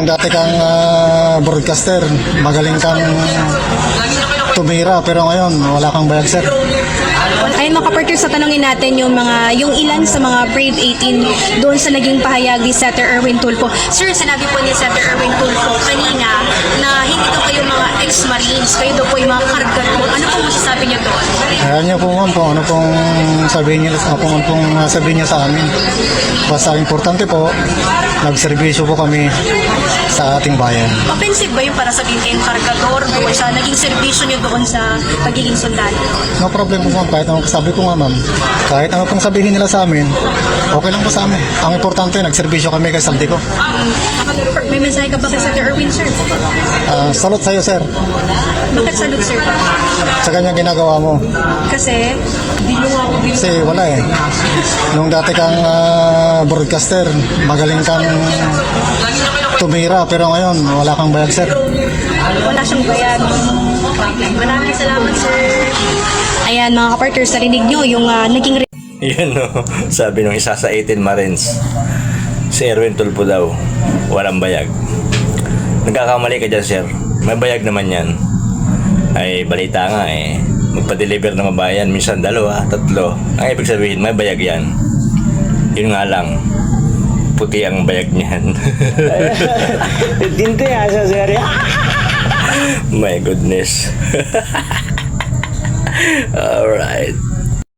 Dati kang broadcaster, magaling kang tumira, pero ngayon wala kang bayag, sir. Ayun mga kapartner, sa tanongin natin yung ilan sa mga Brave 18 doon sa naging pahayag ni Senator Erwin Tulfo. Sir, sinabi po ni Senator Erwin Tulfo kanina na hindi daw kayo mga ex-marines, kayo daw po yung mga kargat po. Ano pong masasabi niyo doon? Ayan niyo po, ma'am, kung ano pong sabihin niya sa amin. Basta importante po, nagserbisyo po kami sa ating bayan. Offensive ba yung para sabihin kayong kargador doon sa naging serbisyo niyo doon sa pagiging sundalo? No problem po, ma'am. Kahit ano sabi ko nga, ma'am, kahit ano pong sabihin nila sa amin, okay lang po sa amin. Ang importante, nagserbisyo kami kay saldi ko. May mensahe ka ba kay Senator Erwin, sir? Salute sa'yo, sir, Bakit salute, sir? sa ganyang ginagawa mo. Kasi, Kasi wala eh. Nung dati kang broadcaster, magaling kang tumira, pero ngayon wala kang bayag, sir. wala siyang bayad. Maraming salamat, sir. Ayan mga kapartners, narinig nyo yung naging Yun no, sabi nung isa sa 18 Marines, si Erwin Tulfo daw, walang bayag. Nagkakamali ka dyan, sir. May bayag naman yan. Ay, balita nga eh. Magpa-deliver ng mabayan, minsan 2, 3. Ang ibig sabihin, may bayag yan. Yun nga lang, puti ang bayag niyan. Tinte asa sir. My goodness. Alright.